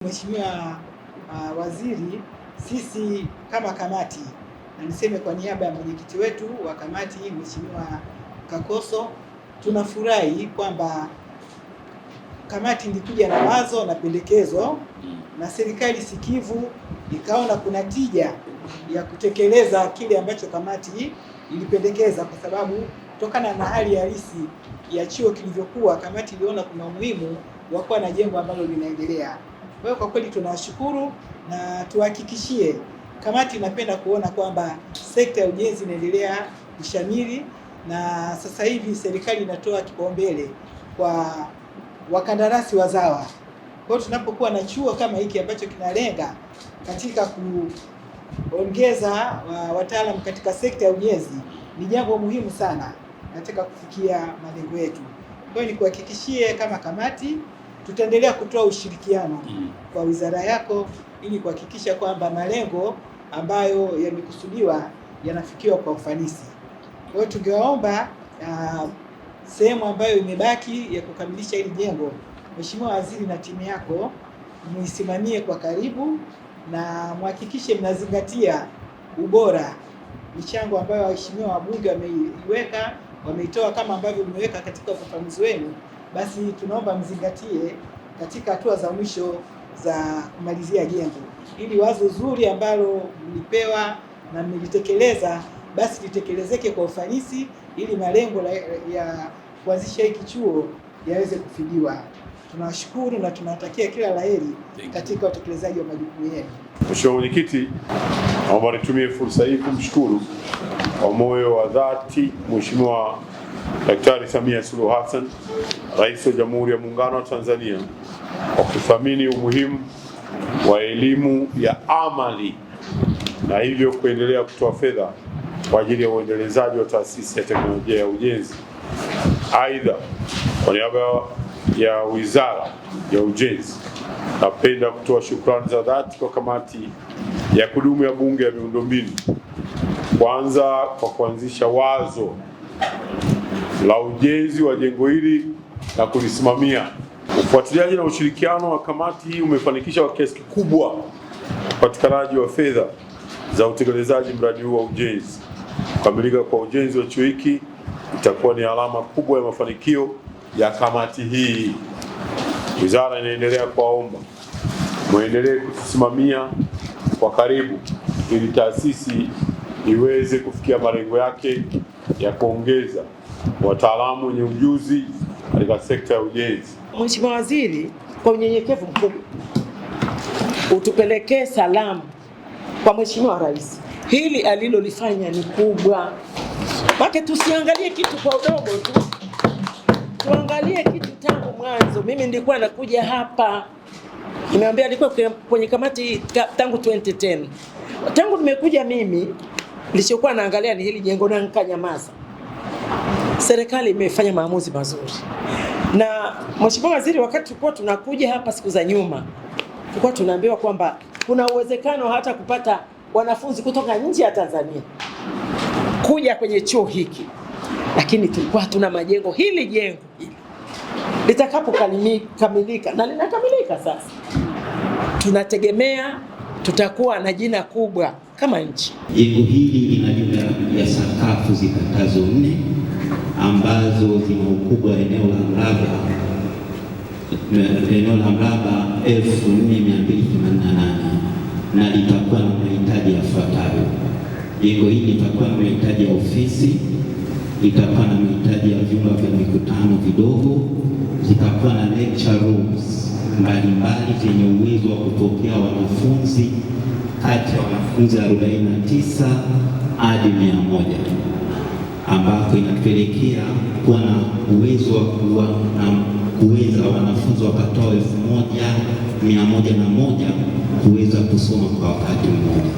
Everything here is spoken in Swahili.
Mheshimiwa Waziri, sisi kama kamati, na niseme kwa niaba ya mwenyekiti wetu wa kamati Mheshimiwa Kakoso, tunafurahi kwamba kamati ilikuja na wazo na pendekezo na serikali sikivu ikaona kuna tija ya kutekeleza kile ambacho kamati ilipendekeza, kwa sababu kutokana na hali halisi ya chuo kilivyokuwa, kamati iliona kuna umuhimu wa kuwa na jengo ambalo linaendelea. Kwa hiyo kwa kweli tunashukuru na tuhakikishie kamati inapenda kuona kwamba sekta ya ujenzi inaendelea kushamiri, na sasa hivi serikali inatoa kipaumbele kwa wakandarasi wazawa. Kwa hiyo tunapokuwa na chuo kama hiki ambacho kinalenga katika kuongeza wataalamu katika sekta ya ujenzi, ni jambo muhimu sana katika kufikia malengo yetu. Kwa hiyo nikuhakikishie kama kamati tutaendelea kutoa ushirikiano kwa wizara yako ili kuhakikisha kwamba malengo ambayo yamekusudiwa yanafikiwa kwa ufanisi. Kwa hiyo tungewaomba sehemu ambayo imebaki ya kukamilisha hili jengo, Mheshimiwa Waziri na timu yako muisimamie kwa karibu na muhakikishe mnazingatia ubora, michango ambayo waheshimiwa wabunge wameitoa kama ambavyo mmeweka katika ufafanuzi wenu. Basi tunaomba mzingatie katika hatua za mwisho za kumalizia jengo, ili wazo zuri ambalo mlipewa na mlitekeleza basi litekelezeke kwa ufanisi, ili malengo ya kuanzisha hiki chuo yaweze kufikiwa. Tunawashukuru na tunawatakia kila laheri katika utekelezaji wa majukumu yenu. Mheshimiwa Mwenyekiti, naomba nitumie fursa hii kumshukuru kwa moyo wa dhati Mheshimiwa Daktari Samia Suluhu Hassan, Rais wa Jamhuri ya Muungano wa Tanzania, kwa kuthamini umuhimu wa elimu ya amali na hivyo kuendelea kutoa fedha kwa ajili ya uendelezaji wa taasisi ya teknolojia ya ujenzi. Aidha, kwa niaba ya Wizara ya Ujenzi, napenda kutoa shukrani za dhati kwa kamati ya kudumu ya Bunge ya miundombinu, kwanza kwa kuanzisha wazo la ujenzi wa jengo hili na kulisimamia. Ufuatiliaji na ushirikiano wa kamati hii umefanikisha kwa kiasi kikubwa upatikanaji wa fedha za utekelezaji mradi huu wa ujenzi. Kukamilika kwa ujenzi wa chuo hiki itakuwa ni alama kubwa ya mafanikio ya kamati hii. Wizara inaendelea kuwaomba muendelee kusimamia kwa karibu ili taasisi iweze kufikia malengo yake ya kuongeza wataalamu wenye ujuzi katika sekta ya ujenzi. Mheshimiwa Waziri, kwa unyenyekevu mkubwa utupelekee salamu kwa Mheshimiwa Rais. Hili alilolifanya ni kubwa. Baki tusiangalie kitu kwa udogo tu. Tuangalie kitu tangu mwanzo. Mimi nilikuwa nakuja hapa. Nimeambia nilikuwa kwenye kamati tangu 2010. Tangu nimekuja mimi nilichokuwa naangalia ni hili jengo na nikanyamaza. Serikali imefanya maamuzi mazuri. Na Mheshimiwa Waziri, wakati tulikuwa tunakuja hapa siku za nyuma, tulikuwa tunaambiwa kwamba kuna uwezekano hata kupata wanafunzi kutoka nje ya Tanzania kuja kwenye chuo hiki. Lakini tulikuwa hatuna majengo. Hili jengo hili litakapokamilika, na linakamilika sasa, tunategemea tutakuwa na jina kubwa kama nchi. Jengo hili lina jumla ya sakafu zipatazo 4 ambazo zina ukubwa eneo la mraba 4288 na litakuwa na mahitaji yafuatayo. Jengo hili litakuwa na mahitaji ya ofisi, litakuwa na mahitaji ya vyumba vya mikutano vidogo, litakuwa na lecture rooms mbalimbali zenye uwezo wa kupokea wanafunzi kati ya wanafunzi 49 hadi 100, ambapo inapelekea kuwa na uwezo wa kuweza wanafunzi wapatao 1101 kuweza kusoma kwa wakati mmoja.